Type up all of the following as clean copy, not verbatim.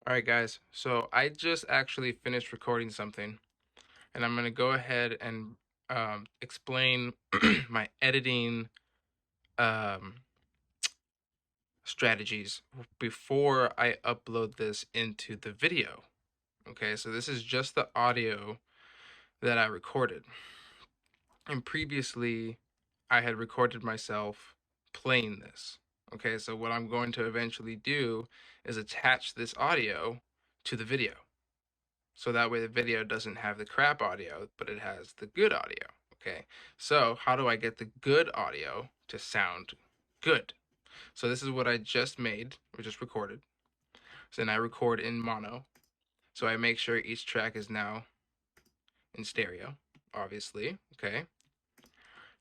All right, guys. So I just actually finished recording something, and I'm gonna go ahead and explain my editing um, strategies before I upload this into the video. Okay, so this is just the audio that I recorded, and previously I had recorded myself playing this. Okay, so what I'm going to eventually do is attach this audio to the video. So that way the video doesn't have the crap audio, but it has the good audio. Okay, so how do I get the good audio to sound good? So this is what I just made, or just recorded. So then I record in mono. So I make sure each track is now in stereo, obviously. Okay.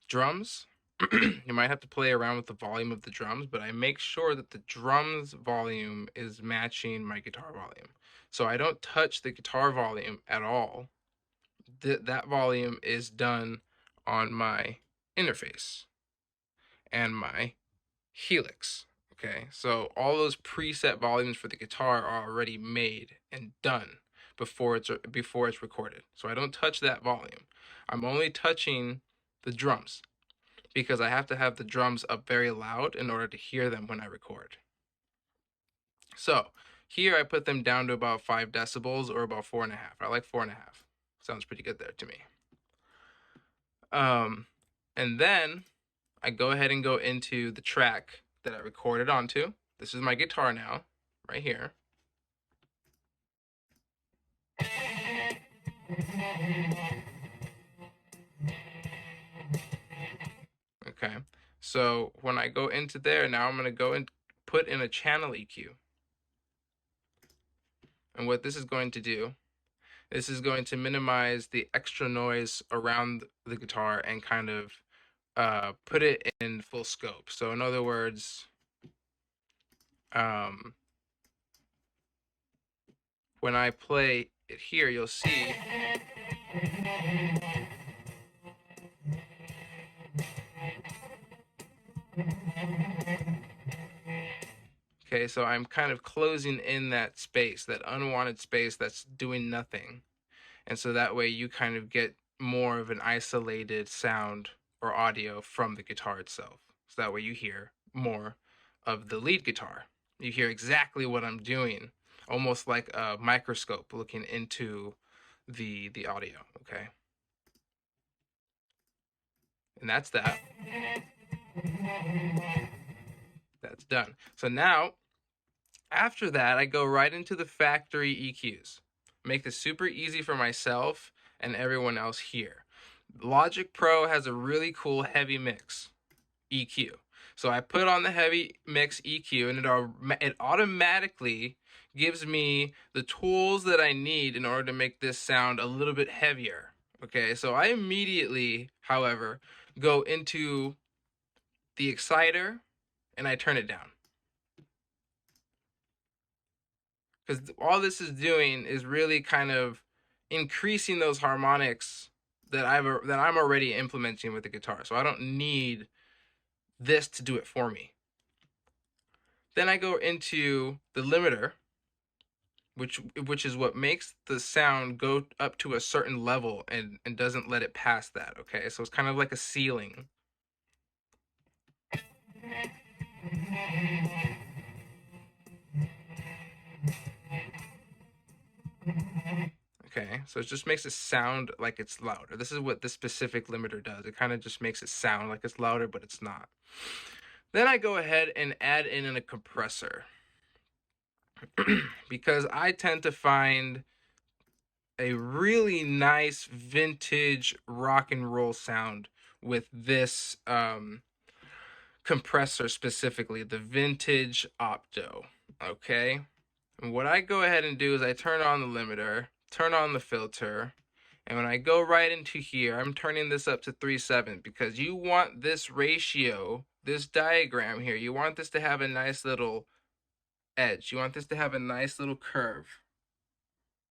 Drums. You might have to play around with the volume of the drums, but I make sure that the drums volume is matching my guitar volume. So I don't touch the guitar volume at all. That volume is done on my interface and my helix. Okay, so all those preset volumes for the guitar are already made and done before it's recorded. So I don't touch that volume. I'm only touching the drums because I have to have the drums up very loud in order to hear them when I record. So here I put them down to about 5 decibels or about 4.5. I like 4.5. Sounds pretty good there to me. And then I go ahead and go into the track that I recorded onto. This is my guitar now, right here. Okay, so when I go into there, now I'm going to go and put in a channel EQ. And what this is going to do, this is going to minimize the extra noise around the guitar and kind of put it in full scope. So in other words, when I play it here, you'll see okay, so I'm kind of closing in that space, that unwanted space that's doing nothing. And so that way you kind of get more of an isolated sound or audio from the guitar itself. So that way you hear more of the lead guitar. You hear exactly what I'm doing, almost like a microscope looking into the audio, okay? And that's that. That's done. So now, after that, I go right into the factory EQs. Make this super easy for myself and everyone else here. Logic Pro has a really cool heavy mix EQ. So I put on the heavy mix EQ and it automatically gives me the tools that I need in order to make this sound a little bit heavier. Okay, so I immediately, however, go into the exciter and I turn it down. Because all this is doing is really kind of increasing those harmonics that I'm already implementing with the guitar. So I don't need this to do it for me. Then I go into the limiter, which is what makes the sound go up to a certain level and doesn't let it pass that. Okay, so it's kind of like a ceiling. Okay, so it just makes it sound like it's louder. This is what this specific limiter does. It kind of just makes it sound like it's louder, but it's not. Then I go ahead and add in a compressor because I tend to find a really nice vintage rock and roll sound with this compressor, specifically the vintage Opto. Okay, and what I go ahead and do is I turn on the limiter, turn on the filter, and when I go right into here, I'm turning this up to 3.7 because you want this ratio, this diagram here, you want this to have a nice little edge. You want this to have a nice little curve.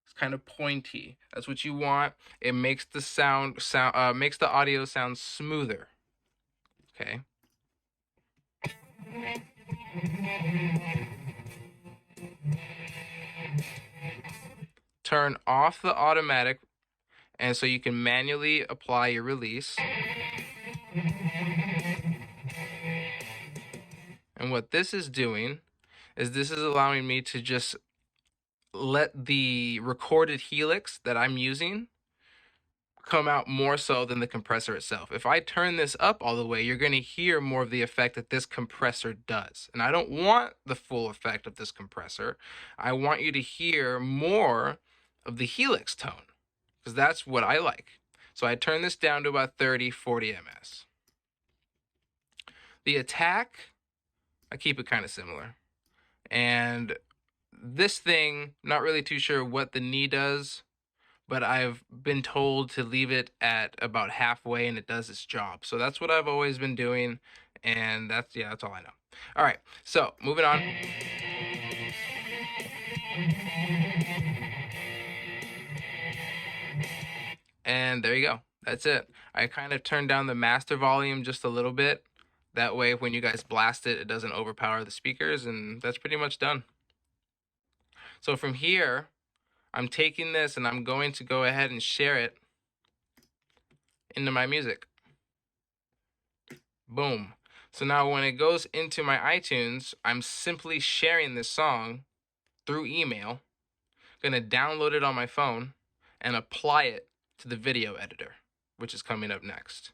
It's kind of pointy. That's what you want. It makes the makes the audio sound smoother. Okay. turn off the automatic, and so you can manually apply your release. And what this is doing is this is allowing me to just let the recorded helix that I'm using come out more so than the compressor itself. If I turn this up all the way, you're going to hear more of the effect that this compressor does. And I don't want the full effect of this compressor. I want you to hear more of the helix tone, because that's what I like. So I turn this down to about 30, 40 ms. The attack, I keep it kind of similar. And this thing, not really too sure what the knee does, but I've been told to leave it at about halfway and it does its job. So that's what I've always been doing, and that's all I know. All right, so moving on. And there you go. That's it. I kind of turned down the master volume just a little bit. That way, when you guys blast it, it doesn't overpower the speakers, and that's pretty much done. So from here, I'm taking this and I'm going to go ahead and share it into my music. Boom. So now when it goes into my iTunes, I'm simply sharing this song through email, going to download it on my phone, and apply it to the video editor, which is coming up next.